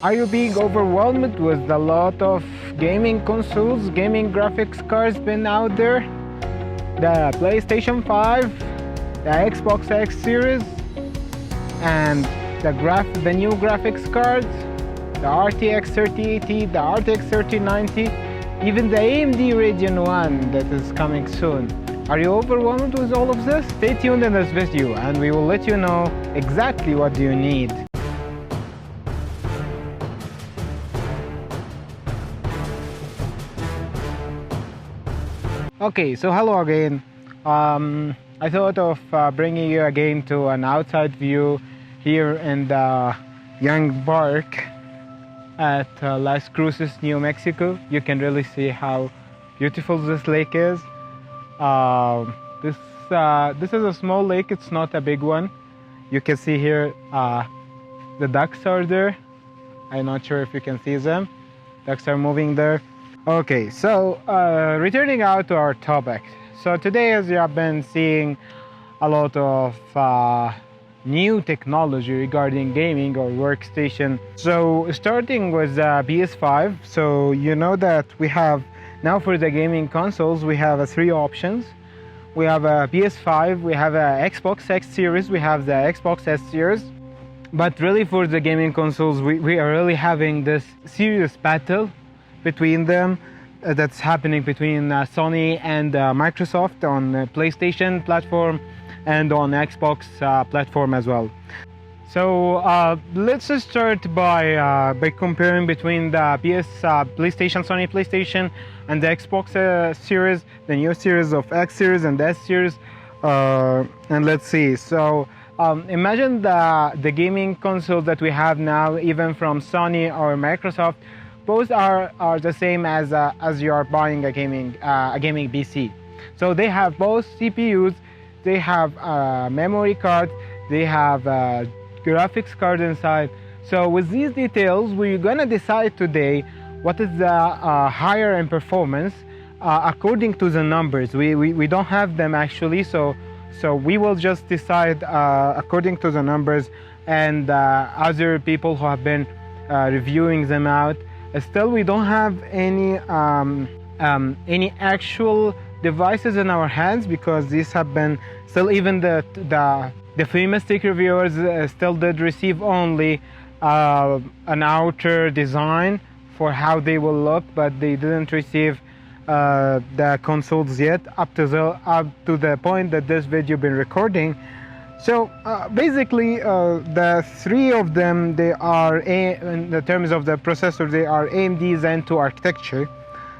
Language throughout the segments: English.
Are you being overwhelmed with a lot of gaming consoles, gaming graphics cards been out there? The PlayStation 5, the Xbox X series, and the new graphics cards, the RTX 3080, the RTX 3090, even the AMD Radeon 1 that is coming soon. Are you overwhelmed with all of this? Stay tuned in this video and we will let you know exactly what you need. Okay, so hello again. I thought of bringing you again to an outside view here in the Young Park at Las Cruces, New Mexico. You can really see how beautiful this lake is. This is a small lake, it's not a big one. You can see here the ducks are there. I'm not sure if you can see them. Ducks are moving there. Okay, so returning out to our topic. So today, as you have been seeing a lot of new technology regarding gaming or workstation. So starting with the PS5, so you know that we have now for the gaming consoles, we have three options. We have a PS5, we have a Xbox X series, we have the Xbox S series. But really for the gaming consoles, we are really having this serious battle between them that's happening between Sony and Microsoft on the PlayStation platform and on Xbox platform as well. So let's just start by comparing between the PlayStation, Sony PlayStation, and the Xbox series, the new series of X series and S series, and let's see. So imagine the gaming console that we have now, even from Sony or Microsoft. Both are the same as you are buying a gaming PC. So they have both CPUs, they have a memory card, they have a graphics card inside. So with these details, we're gonna decide today what is the higher in performance according to the numbers. We don't have them actually, so we will just decide according to the numbers and other people who have been reviewing them out. Still, we don't have any actual devices in our hands because these have been still, even the famous tech reviewers still did receive only an outer design for how they will look, but they didn't receive the consoles yet up to the point that this video been recording. So basically the three of them, they are in the terms of the processor, they are AMD Zen 2 architecture.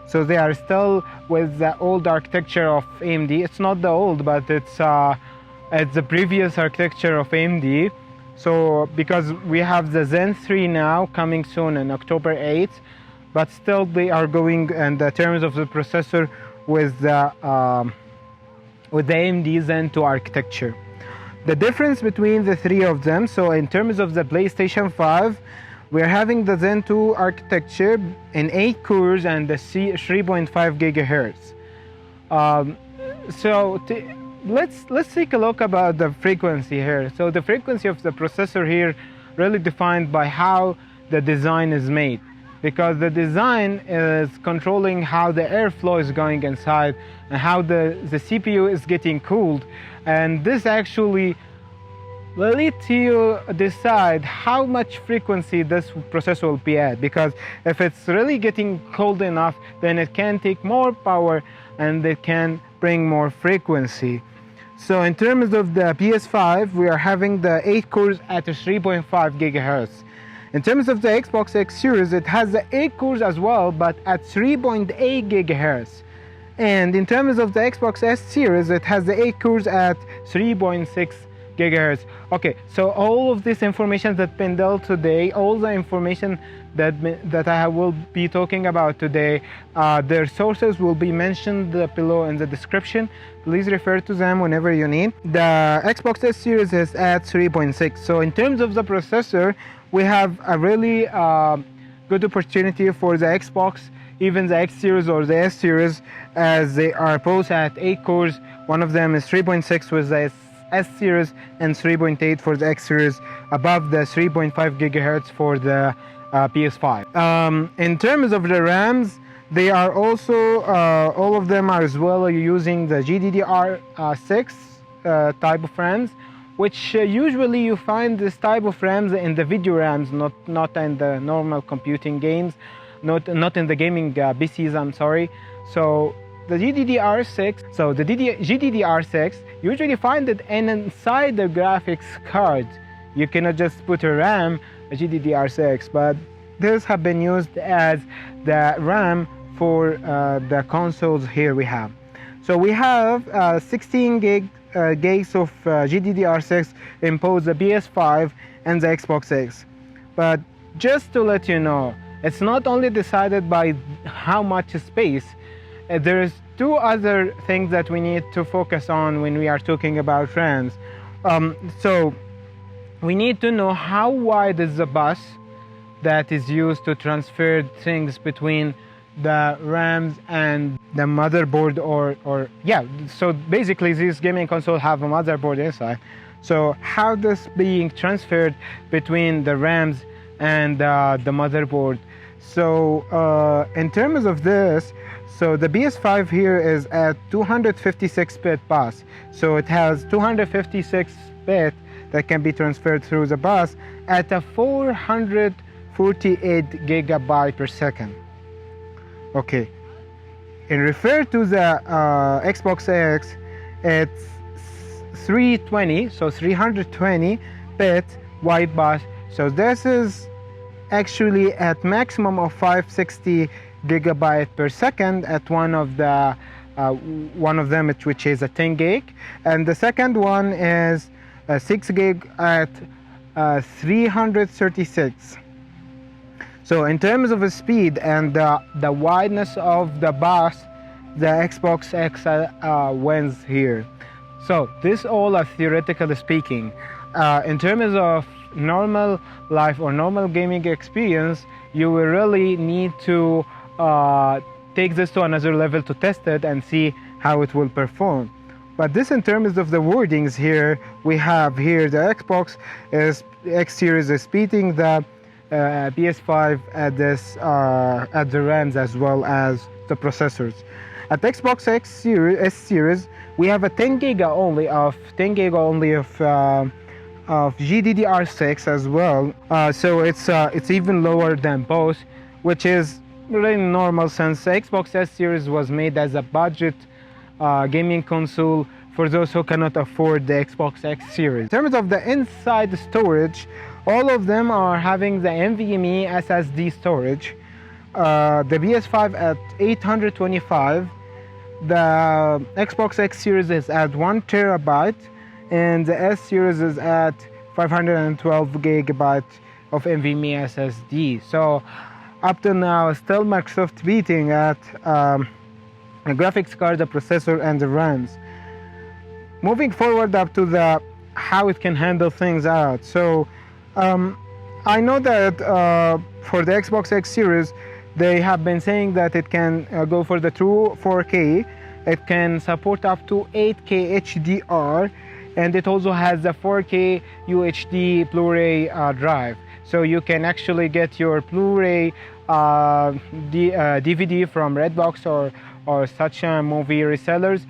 So they are still with the old architecture of AMD. It's not the old, but it's the previous architecture of AMD. So because we have the Zen 3 now coming soon on October 8th, but still they are going in the terms of the processor with the AMD Zen 2 architecture. The difference between the three of them, so in terms of the PlayStation 5, we're having the Zen 2 architecture in 8 cores and the 3.5 gigahertz. Let's take a look about the frequency here. So the frequency of the processor here really defined by how the design is made, because the design is controlling how the airflow is going inside and how the CPU is getting cooled, and this actually will let you decide how much frequency this processor will be at, because if it's really getting cold enough, then it can take more power and it can bring more frequency. So in terms of the PS5, we are having the 8 cores at 3.5 gigahertz. In terms of the Xbox X series, it has the 8 cores as well, but at 3.8 gigahertz. And in terms of the Xbox S series, it has the 8 cores at 3.6 gigahertz. Okay, so all of this information that's been dealt today, all the information that I will be talking about today, their sources will be mentioned below in the description. Please refer to them whenever you need. The Xbox S series is at 3.6. So in terms of the processor, we have a really good opportunity for the Xbox, even the X series or the S series, as they are both at 8 cores. One of them is 3.6 with the S series and 3.8 for the X series, above the 3.5 gigahertz for the PS5. In terms of the RAMs, they are also, all of them are as well using the GDDR6 type of RAMs, which usually you find this type of RAMs in the video RAMs, not in the normal computing games, not in the gaming PCs, I'm sorry. So the GDDR6 usually find it inside the graphics card. You cannot just put a RAM, a GDDR6, but this have been used as the RAM for the consoles here we have. So we have 16 gigs of GDDR6 in both the PS5 and the Xbox X. But just to let you know, it's not only decided by how much space. There's two other things that we need to focus on when we are talking about RAMs. So we need to know how wide is the bus that is used to transfer things between the RAMs and the motherboard, or yeah, so basically this gaming console have a motherboard inside. So how this being transferred between the RAMs and the motherboard. So in terms of this, so the PS5 here is at 256-bit bus. So it has 256-bit that can be transferred through the bus at a 448 gigabyte per second. Okay, in refer to the Xbox X, it's 320, so 320-bit wide bus. So this is actually at maximum of 560 gigabyte per second at one of them, which is a 10 gig, and the second one is 6 gig at 336. So in terms of the speed and the wideness of the bus, the Xbox X wins here. So this all are theoretically speaking. In terms of normal life or normal gaming experience, you will really need to take this to another level to test it and see how it will perform. But this, in terms of the wordings here, we have here the Xbox X series is beating the PS5 at the RAMs as well as the processors. At Xbox S series, we have a 10 gig only of GDDR6 as well. So it's even lower than both, which is really normal since the Xbox S series was made as a budget gaming console for those who cannot afford the Xbox X series. In terms of the inside storage, all of them are having the NVMe SSD storage. The PS5 at 825, the Xbox X series is at 1 terabyte, and the S series is at 512 gigabyte of NVMe SSD. So up to now, still Microsoft beating at the graphics card, the processor, and the RAMs. Moving forward up to the how it can handle things out. So I know that for the Xbox X series, they have been saying that it can go for the true 4K. It can support up to 8K HDR, and it also has the 4K UHD Blu-ray drive. So you can actually get your Blu-ray DVD from Redbox or such movie resellers,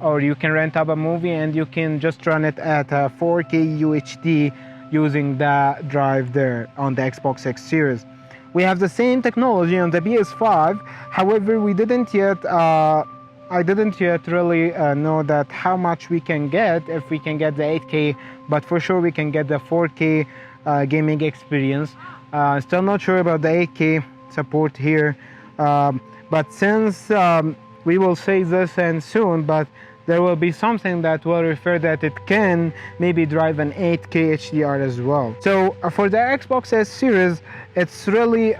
or you can rent up a movie and you can just run it at 4K UHD using the drive there on the Xbox X series. We have the same technology on the PS5. However, we didn't yet I didn't yet really know that how much we can get, if we can get the 8K, but for sure we can get the 4K gaming experience. Still not sure about the 8K support here, but since we will say this and soon, but there will be something that will refer that it can maybe drive an 8K HDR as well. So for the Xbox S series, it's really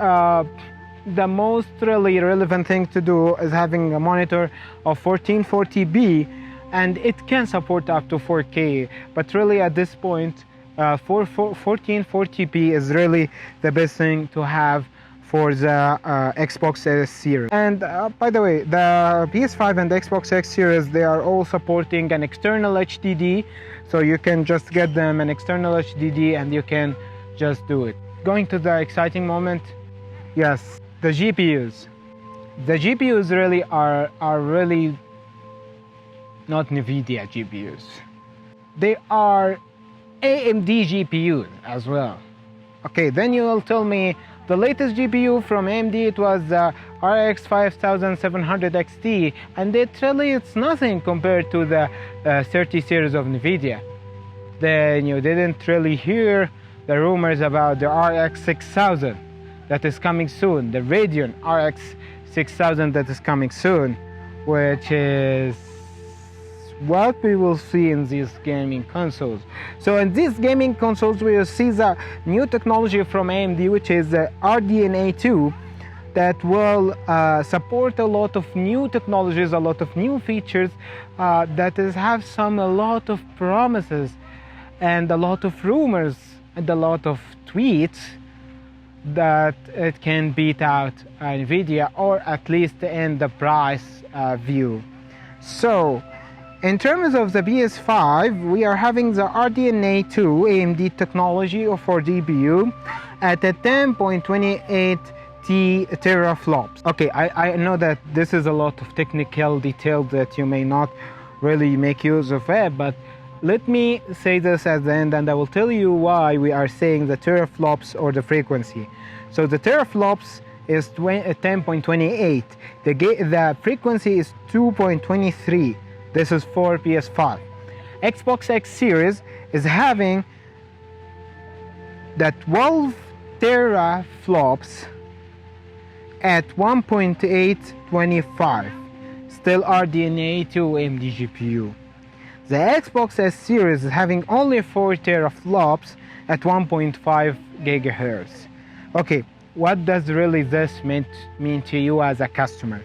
the most really relevant thing to do is having a monitor of 1440p, and it can support up to 4K, but really at this point 1440p is really the best thing to have for the Xbox S series. And by the way, the PS5 and the Xbox X series, they are all supporting an external HDD, so you can just get them an external HDD and you can just do it. going to the exciting moment. Yes, the GPUs. The GPUs really are really not NVIDIA GPUs. They are AMD GPUs as well. Okay, then you will tell me the latest GPU from AMD, it was the RX 5700 XT, and literally it's nothing compared to the 30 series of NVIDIA. Then you didn't really hear the rumors about the RX 6000 that is coming soon, the Radeon RX 6000 that is coming soon, which is what we will see in these gaming consoles. So in these gaming consoles we will see the new technology from AMD, which is the RDNA 2, that will support a lot of new technologies, a lot of new features that have a lot of promises and a lot of rumors and a lot of tweets that it can beat out NVIDIA, or at least in the price view. So in terms of the PS5, we are having the RDNA 2 AMD technology for GPU at a 10.28 teraflops. Okay, I know that this is a lot of technical detail that you may not really make use of it, but let me say this at the end, and I will tell you why we are saying the teraflops or the frequency. So the teraflops is 10.28. The frequency is 2.23. This is for PS5. Xbox X series is having the 12 teraflops at 1.825. Still RDNA 2 AMD GPU. The Xbox S series is having only 4 teraflops at 1.5 gigahertz. Okay, what does really this mean to you as a customer?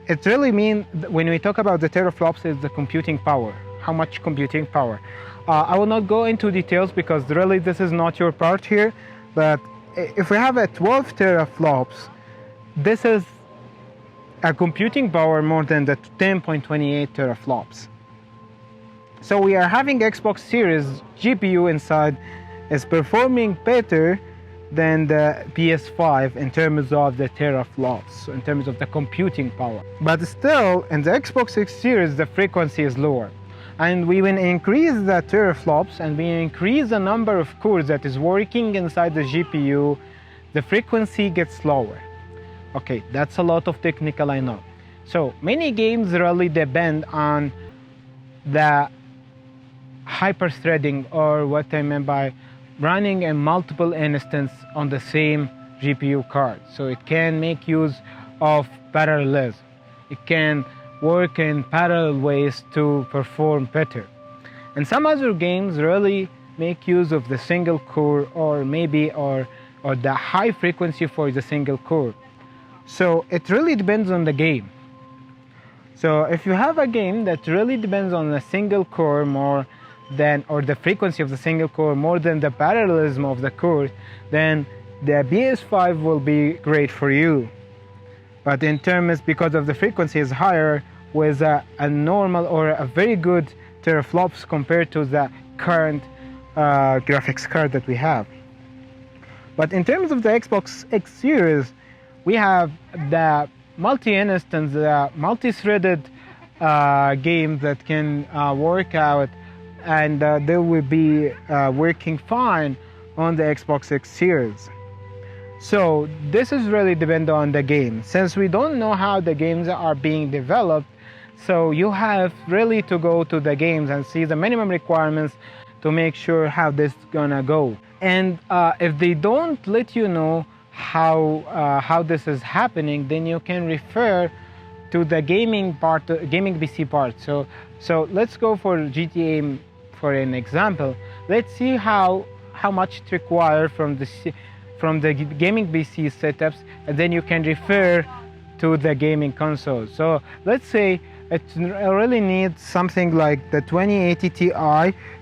It really means, when we talk about the teraflops, is the computing power. How much computing power? I will not go into details because really this is not your part here, but if we have a 12 teraflops, this is a computing power more than the 10.28 teraflops. So we are having Xbox Series GPU inside is performing better than the PS5 in terms of the teraflops, in terms of the computing power. But still, in the Xbox X Series, the frequency is lower. And we will increase the teraflops and we increase the number of cores that is working inside the GPU, the frequency gets lower. Okay, that's a lot of technical, I know. So many games really depend on the hyper-threading, or what I mean by running a multiple instance on the same GPU card. So it can make use of parallelism. It can work in parallel ways to perform better. And some other games really make use of the single core, or maybe or the high frequency for the single core. So it really depends on the game. So if you have a game that really depends on a single core more than, or the frequency of the single core more than the parallelism of the core, then the PS5 will be great for you. But in terms, because of the frequency is higher with a normal or a very good teraflops compared to the current graphics card that we have. But in terms of the Xbox X Series, we have the multi-instance, the multi-threaded games that can work out, and they will be working fine on the Xbox X Series. So this is really dependent on the game. Since we don't know how the games are being developed, so you have really to go to the games and see the minimum requirements to make sure how this is gonna go. And if they don't let you know how this is happening, then you can refer to the gaming part, gaming PC part. So let's go for GTA for an example. Let's see how much it requires from the gaming PC setups, and then you can refer to the gaming console. So let's say it really needs something like the 2080 Ti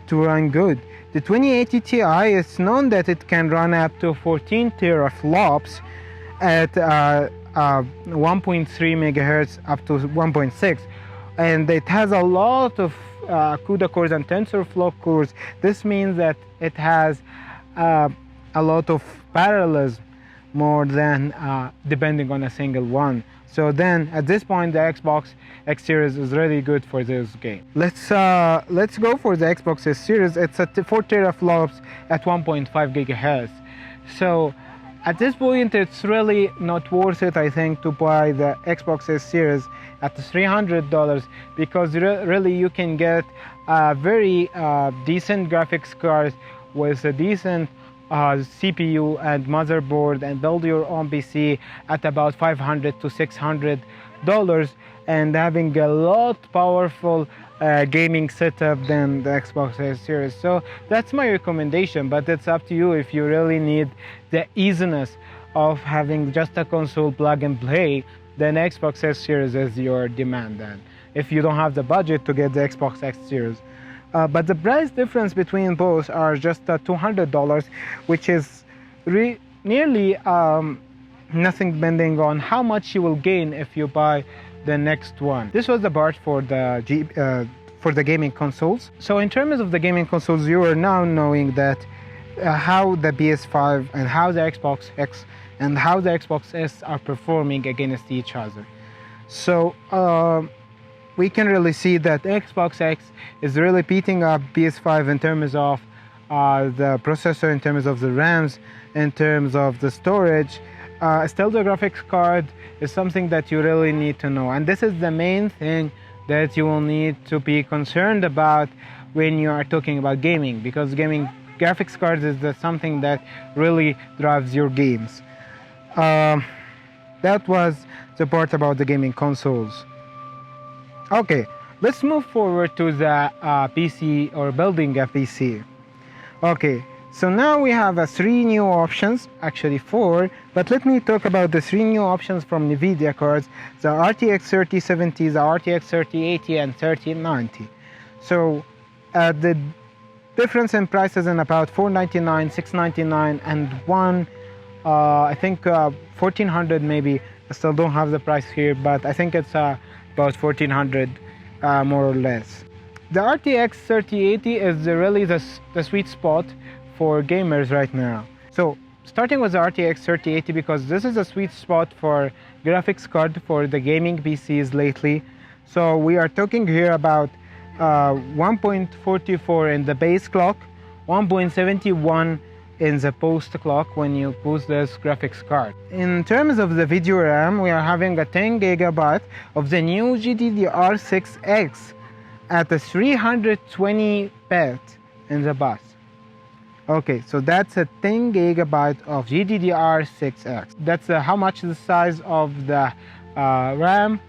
to run good. The 2080 Ti is known that it can run up to 14 teraflops at 1.3 megahertz up to 1.6, and it has a lot of CUDA cores and TensorFlow cores. This means that it has a a lot of parallelism more than depending on a single one. So then at this point the Xbox X Series is really good for this game. Let's go for the Xbox S Series. It's at 4 teraflops at 1.5 gigahertz. So at this point it's really not worth it, I think, to buy the Xbox S Series at $300, because really you can get a very decent graphics card with a decent CPU and motherboard and build your own PC at about $500 to $600, and having a lot powerful gaming setup than the Xbox S Series. So that's my recommendation, but it's up to you if you really need the easiness of having just a console plug and play. Then Xbox S Series is your demand, then if you don't have the budget to get the Xbox X Series. But the price difference between both are just $200, which is nearly nothing, depending on how much you will gain if you buy the next one. This was the part for the gaming consoles. So in terms of the gaming consoles, you are now knowing that how the PS5 and how the Xbox X and how the Xbox S are performing against each other. So we can really see that Xbox X is really beating up PS5 in terms of the processor, in terms of the RAMs, in terms of the storage. Still, the graphics card is something that you really need to know, and this is the main thing that you will need to be concerned about when you are talking about gaming, because gaming graphics cards is something that really drives your games. That was the part about the gaming consoles. Okay, let's move forward to the PC, or building a PC. Okay, so now we have 3 new options, actually 4, but let me talk about the 3 new options from NVIDIA cards: the RTX 3070, the RTX 3080, and 3090. So the difference in prices in about $499, $699, and I think $1,400 maybe. I still don't have the price here, but I think it's about $1,400 more or less. The RTX 3080 is really the sweet spot for gamers right now. So starting with the RTX 3080, because this is a sweet spot for graphics card for the gaming PCs lately. So we are talking here about 1.44 in the base clock, 1.71 in the post clock when you boost this graphics card. In terms of the video RAM, we are having a 10 GB of the new GDDR6X at a 320 bit in the bus. Okay, so that's a 10 GB of GDDR6X. That's how much the size of the RAM,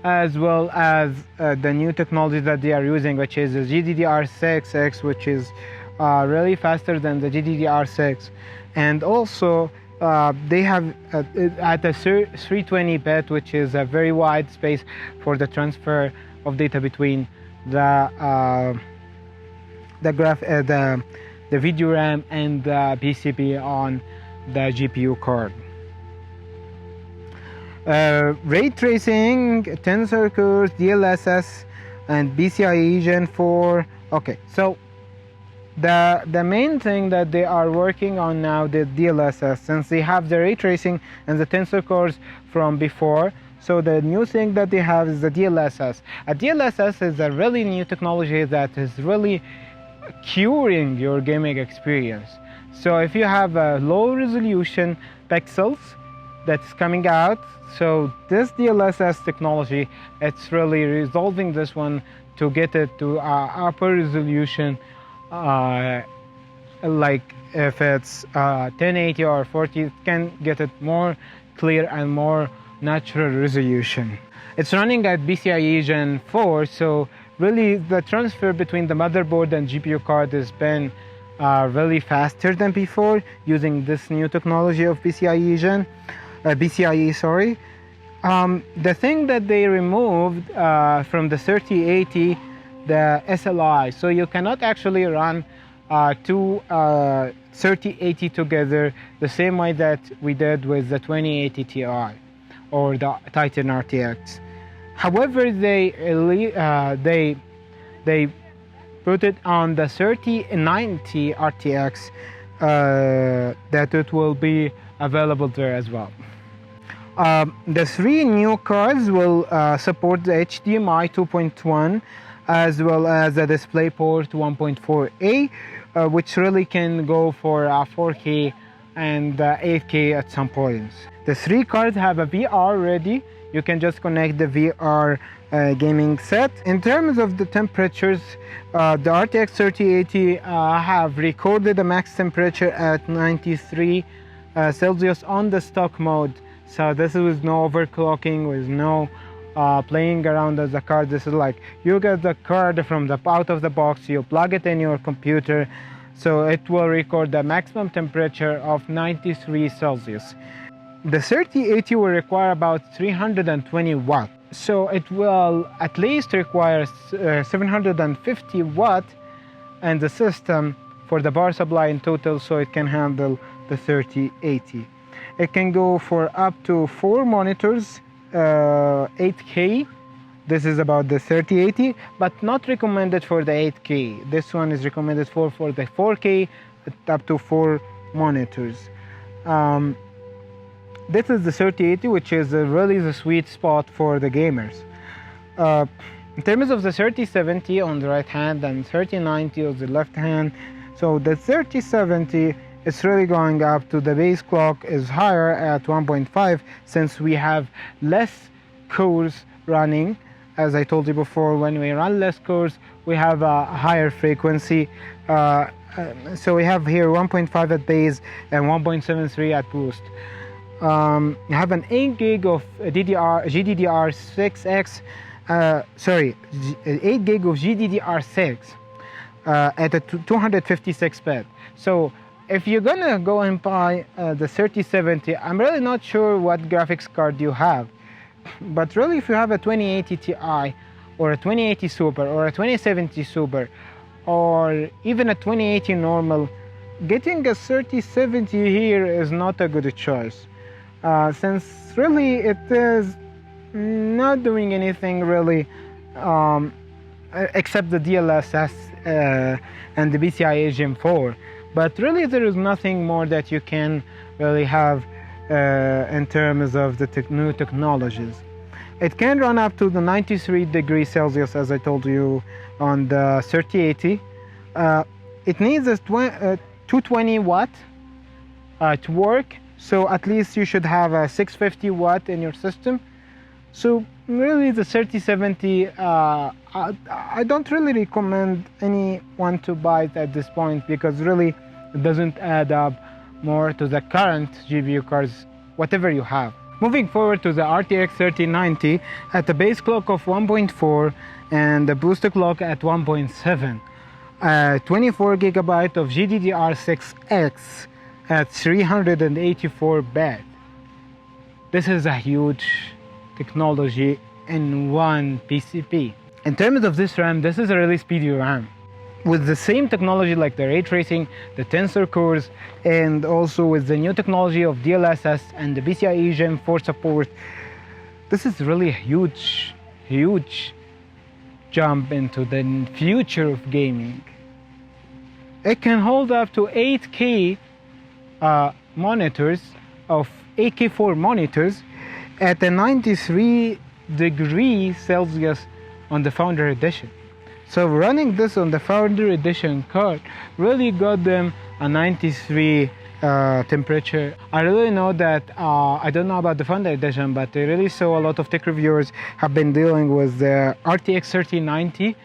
as well as the new technology that they are using, which is the GDDR6X, which is really faster than the GDDR6, and also they have at a 320 bit, which is a very wide space for the transfer of data between the video RAM and the PCB on the GPU card. Ray tracing, tensor cores, DLSS, and PCIe Gen 4. Okay, so the main thing that they are working on now, the DLSS, since they have the ray tracing and the tensor cores from before. So the new thing that they have is the DLSS. A DLSS is a really new technology that is really curing your gaming experience. So if you have a low resolution pixels that's coming out, so this DLSS technology, it's really resolving this one to get it to upper resolution, like if it's 1080 or 40, it can get it more clear and more natural resolution. It's running at PCIe Gen 4, so really the transfer between the motherboard and GPU card has been really faster than before using this new technology of PCIe Gen, PCIe, sorry. The thing that they removed from the 3080, the SLI, so you cannot actually run two 3080 together the same way that we did with the 2080 Ti or the Titan RTX. However, they put it on the 3090 RTX that it will be available there as well. The 3 new cards will support the HDMI 2.1 as well as the DisplayPort 1.4a, which really can go for 4K and 8K at some points. The 3 cards have a VR ready. You can just connect the VR gaming set. In terms of the temperatures, the RTX 3080 have recorded a max temperature at 93 Celsius on the stock mode. So this is with no overclocking, with no playing around with the card. This is like you get the card from the out of the box, you plug it in your computer, so it will record the maximum temperature of 93 Celsius. The 3080 will require about 320 watts, so it will at least require 750 watts and the system for the power supply in total, so it can handle the 3080. It can go for up to 4 monitors, 8K. This is about the 3080, but not recommended for the 8K. This one is recommended for the 4K, up to 4 monitors. This is the 3080, which is really the sweet spot for the gamers. In terms of the 3070 on the right hand and 3090 on the left hand, so the 3070 is really going up to the base clock is higher at 1.5, since we have less cores running. As I told you before, when we run less cores, we have a higher frequency. So we have here 1.5 at base and 1.73 at boost. You have an 8 gig of GDDR6X, 8 gig of GDDR6 at a 256 bit. So if you're gonna go and buy the 3070, I'm really not sure what graphics card you have, but really if you have a 2080 Ti or a 2080 Super or a 2070 Super or even a 2080 normal, getting a 3070 here is not a good choice, since really it is not doing anything really except the DLSS and the PCIe Gen 4. But really there is nothing more that you can really have in terms of the new technologies. It can run up to the 93 degrees Celsius, as I told you, on the 3080. It needs a 220 watt to work, so at least you should have a 650 watt in your system. So really the 3070, I don't really recommend anyone to buy it at this point, because really it doesn't add up more to the current GPU cards, whatever you have. Moving forward to the RTX 3090 at the base clock of 1.4 and the booster clock at 1.7. 24 gigabyte of GDDR6X at 384 bit. This is a huge technology in one PCB. In terms of this RAM, this is a really speedy RAM with the same technology like the ray tracing, the tensor cores, and also with the new technology of DLSS and the PCIe Gen 4 support. This is really a huge jump into the future of gaming. It can hold up to 8K monitors of 8K4 monitors at a 93 degrees Celsius on the Founder Edition. So running this on the Founder Edition card really got them a 93 temperature. I really know that, I don't know about the Founder Edition, but I really saw a lot of tech reviewers have been dealing with the RTX 3090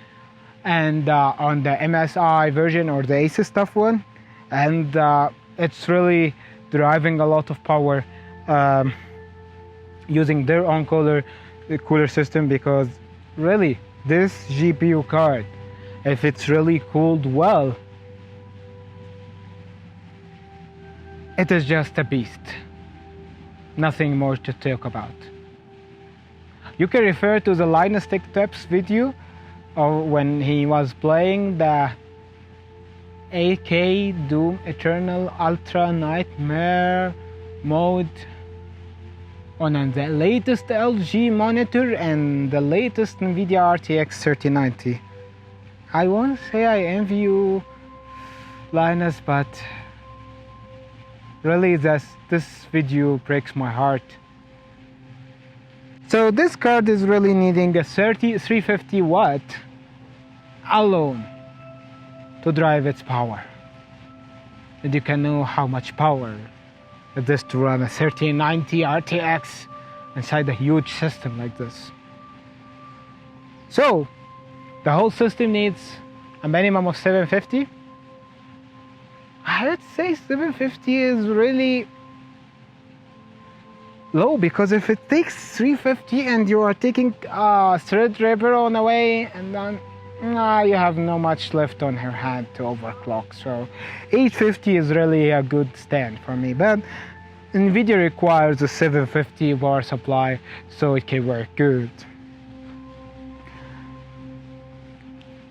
and on the MSI version or the Asus stuff one, and it's really deriving a lot of power using their own cooler system, because really this GPU card, if it's really cooled well, it is just a beast. Nothing more to talk about. You can refer to the Linus Tech Tips video of when he was playing the 8K Doom Eternal Ultra Nightmare mode on the latest LG monitor and the latest NVIDIA RTX 3090. I won't say I envy you, Linus, but Really, this video breaks my heart. So this card is really needing a 350 watt alone to drive its power. And you can know how much power it is to run a 3090 RTX inside a huge system like this. So the whole system needs a minimum of 750. I would say 750 is really low, because if it takes 350 and you are taking a Threadripper on the way, and then you have no much left on your hand to overclock. So 850 is really a good stand for me, but NVIDIA requires a 750 power supply so it can work good.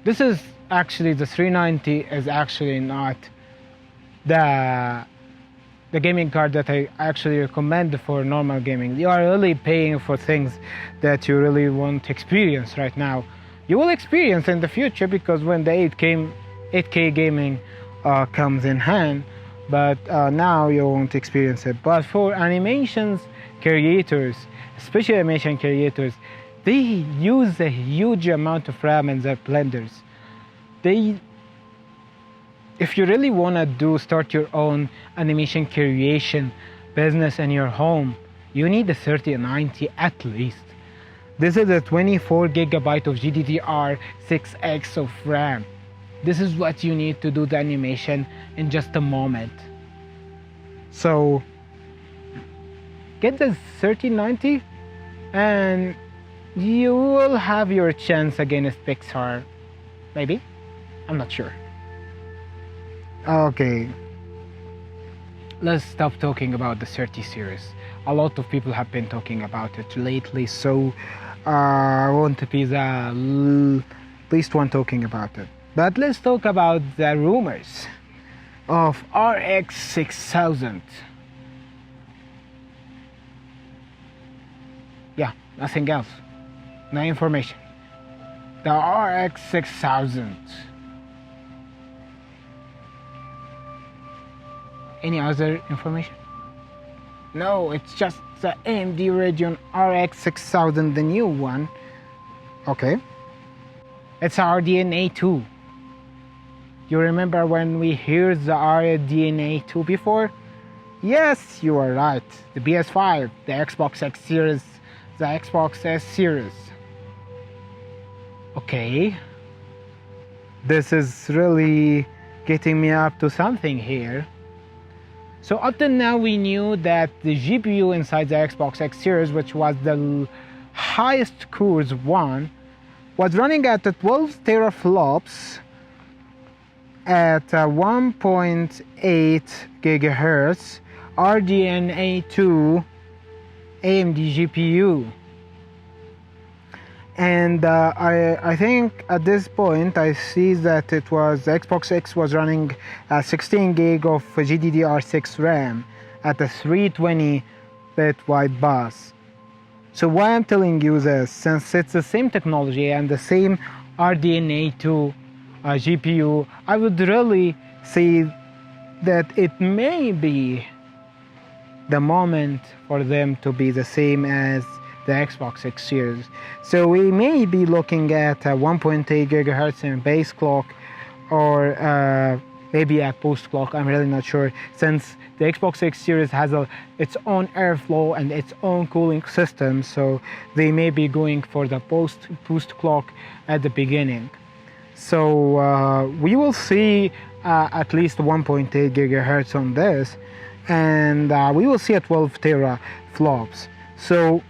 This is actually, the 390 is actually not the gaming card that I actually recommend for normal gaming. You are really paying for things that you really won't experience right now. You will experience in the future, because when the 8K gaming comes in hand, but now you won't experience it. But for animations creators, especially animation creators, they use a huge amount of RAM in their blenders. If you really want to start your own animation creation business in your home, you need a 3090 at least. This is a 24 gigabyte of GDDR6X of RAM. This is what you need to do the animation in just a moment. So get the 3090 and you will have your chance against Pixar. Maybe? I'm not sure. Okay, let's stop talking about the 30 series. A lot of people have been talking about it lately, so I want to be the least one talking about it. But let's talk about the rumors of RX 6000. Yeah, nothing else. No information. The RX 6000. Any other information? No, it's just the AMD Radeon RX 6000, the new one. Okay. It's RDNA 2. You remember when we heard the RDNA 2 before? Yes, you are right. The PS5, the Xbox X series, the Xbox S series. Okay. This is really getting me up to something here. So up to now we knew that the GPU inside the Xbox X series, which was the highest cores one, was running at 12 teraflops at 1.8 gigahertz RDNA 2 AMD GPU. And I think at this point I see that it was the Xbox X was running 16 gig of GDDR6 RAM at a 320-bit wide bus. So why I'm telling you this, since it's the same technology and the same RDNA 2 GPU, I would really say that it may be the moment for them to be the same as the Xbox X series. So we may be looking at a 1.8 gigahertz in base clock, or maybe a post clock. I'm really not sure, since the Xbox X series has its own airflow and its own cooling system, so they may be going for the post clock at the beginning. So we will see at least 1.8 gigahertz on this, and we will see a 12 teraflops. So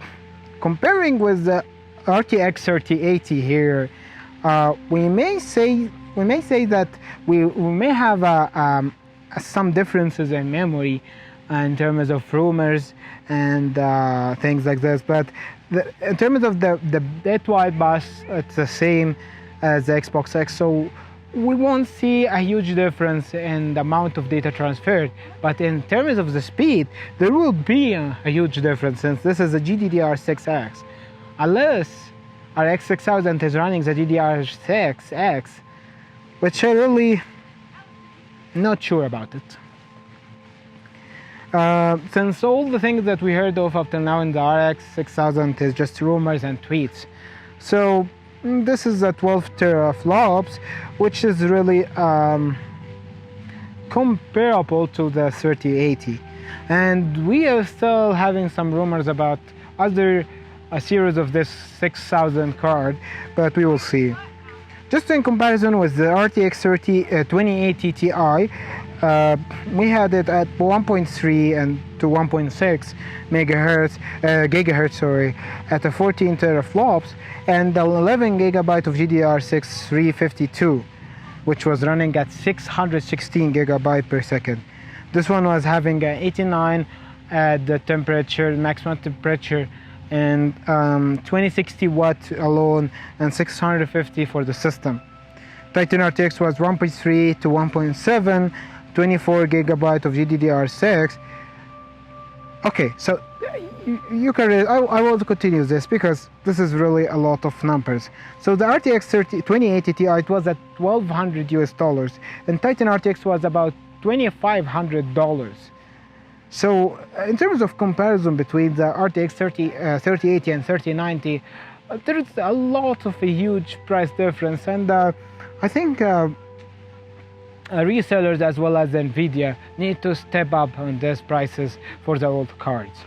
comparing with the RTX 3080 here, we may say that we may have some differences in memory in terms of rumors and things like this, but in terms of the bit wide bus, it's the same as the Xbox X, so we won't see a huge difference in the amount of data transferred. But in terms of the speed, there will be a huge difference, since this is a GDDR6X. Unless RX 6000 is running the GDDR6X, which I'm really not sure about it. Since all the things that we heard of up till now in the RX 6000 is just rumors and tweets, so this is a 12 teraflops, which is really comparable to the 3080, and we are still having some rumors about other a series of this 6000 card, but we will see. Just in comparison with the RTX 2080 Ti, we had it at 1.3 and to 1.6 gigahertz, sorry, at a 14 teraflops, and 11 gigabyte of GDDR6 352, which was running at 616 gigabyte per second. This one was having 89 at the temperature, maximum temperature, and 2060 watt alone, and 650 for the system. Titan RTX was 1.3 to 1.7, 24 gigabyte of GDDR6. Okay, so you can. I will continue this because this is really a lot of numbers. So the RTX 2080 Ti, it was at $1,200 US, and Titan RTX was about $2,500. So in terms of comparison between the RTX 3080 and 3090, there is a lot of a huge price difference, and I think resellers as well as NVIDIA need to step up on these prices for the old cards.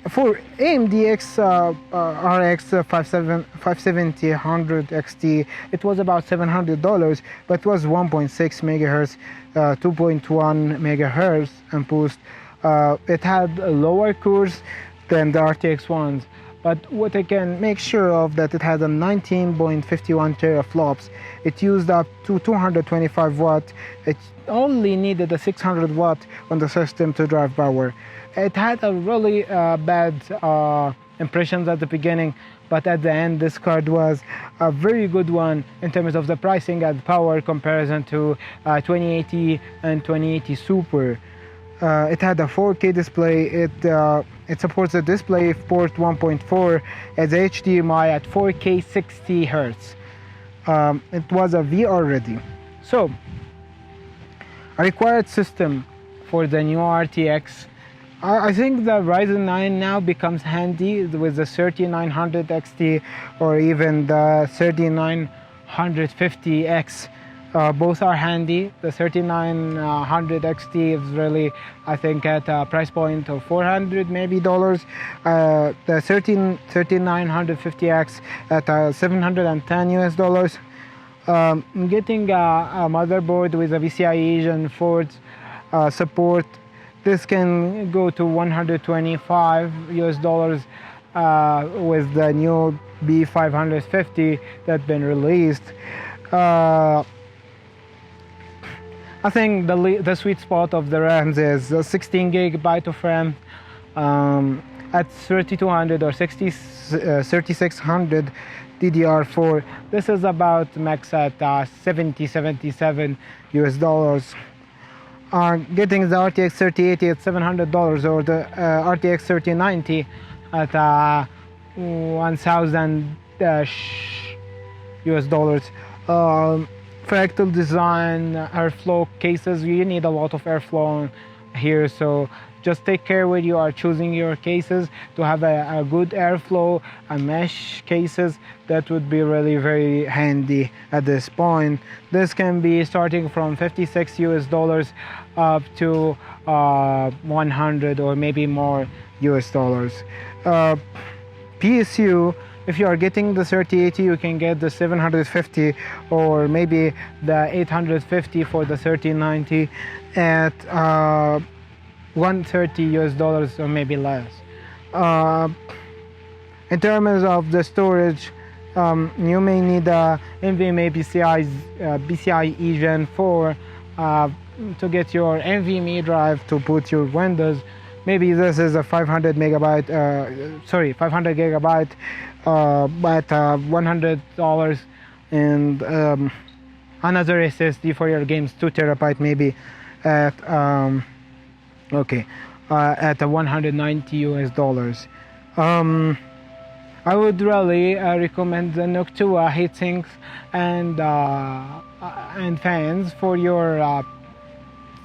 For AMD RX 5700 XT, it was about $700, but it was 1.6 megahertz, 2.1 megahertz and boost. It had lower cores than the RTX ones, but what I can make sure of that it had a 19.51 teraflops. It used up to 225 watt. It only needed a 600 watt on the system to drive power. It had a really bad impressions at the beginning, but at the end this card was a very good one in terms of the pricing and power comparison to 2080 and 2080 Super. It had a 4K display. It supports a display port 1.4 as HDMI at 4K 60 Hz. It was a VR ready. So a required system for the new RTX, I think the Ryzen 9 now becomes handy with the 3900 XT or even the 3950X. Both are handy. The 3900 XT is really, I think, at a price point of $400 maybe dollars. The 3950X at $710 US dollars. Getting a motherboard with a PCIe Gen 4 support. This can go to $125 US dollars with the new B550 that's been released. I think the sweet spot of the RAMs is 16 gigabyte of RAM at 3200 or 3600 DDR4. This is about max at 77 US dollars. Getting the RTX 3080 at $700 or the RTX 3090 at 1,000 US dollars. Fractal design, airflow cases, you need a lot of airflow here, so just take care when you are choosing your cases to have a good airflow, a mesh cases. That would be really very handy at this point. This can be starting from 56 US dollars up to 100 or maybe more US dollars. PSU, if you are getting the 3080, you can get the 750 or maybe the 850 for the 3090 at 130 US dollars or maybe less. In terms of the storage, you may need a NVMe PCIe Gen 4 to get your NVMe drive to put your Windows. Maybe this is a 500 gigabyte, at $100, and another SSD for your games, 2 terabyte maybe at at 190 US dollars. I would really recommend the Noctua Heatsinks and fans for your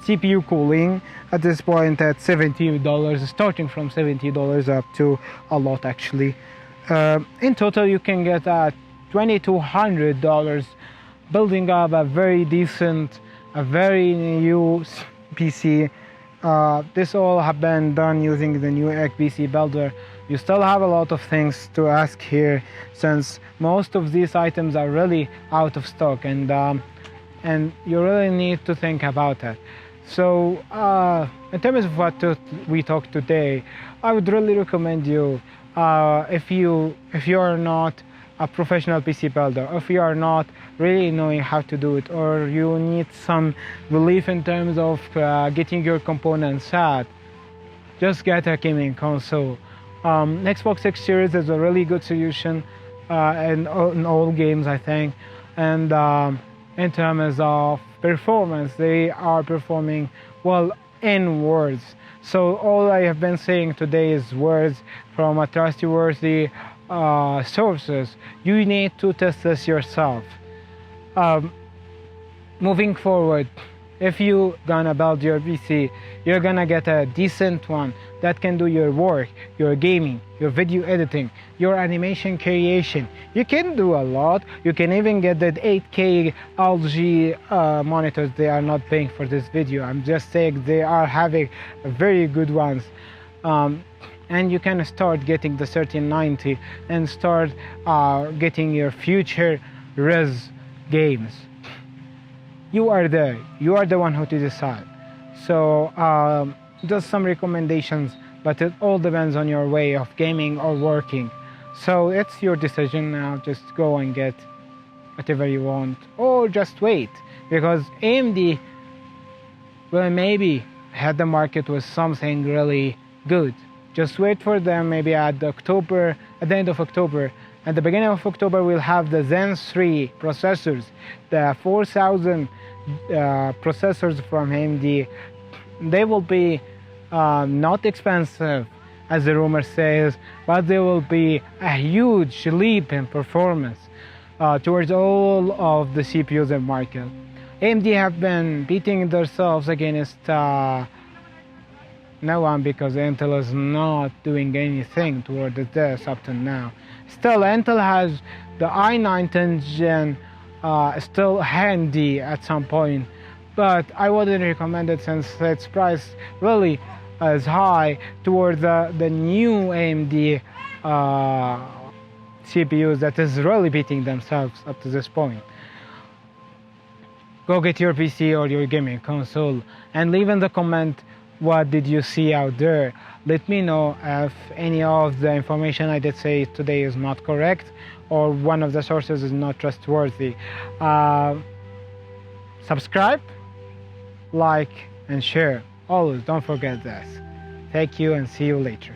CPU cooling at this point at $70, starting from $70 up to a lot actually. In total you can get $2,200 building up a very decent, a very new PC. This all have been done using the new PC builder. You still have a lot of things to ask here, since most of these items are really out of stock, and you really need to think about it. So in terms of what we talked today, I would really recommend you, if you are not a professional PC builder, if you are not really knowing how to do it, or you need some relief in terms of getting your components set, just get a gaming console. Xbox X Series is a really good solution in all games, I think, and in terms of performance, they are performing well in words. So all I have been saying today is words from a trustworthy sources. You need to test this yourself. Moving forward, if you gonna build your PC, you're gonna get a decent one that can do your work, your gaming, your video editing, your animation creation. You can do a lot. You can even get that 8K LG monitors. They are not paying for this video. I'm just saying they are having very good ones. And you can start getting the 1390 and start getting your future res games. You are there. You are the one who to decide. So just some recommendations, but it all depends on your way of gaming or working. So it's your decision now. Just go and get whatever you want, or just wait, because AMD will maybe head the market with something really good. Just wait for them. Maybe at the end of October. At the beginning of October, we'll have the Zen 3 processors, the 4000 processors from AMD. They will be not expensive, as the rumor says, but they will be a huge leap in performance towards all of the CPUs in the market. AMD have been beating themselves against no one, because Intel is not doing anything toward this up to now. Still, Intel has the i9 10th Gen still handy at some point, but I wouldn't recommend it since its price really is high toward the new AMD CPUs that is really beating themselves up to this point. Go get your PC or your gaming console and leave in the comment what did you see out there. Let me know if any of the information I did say today is not correct, or one of the sources is not trustworthy. Subscribe, like, and share. Always don't forget this. Thank you, and see you later.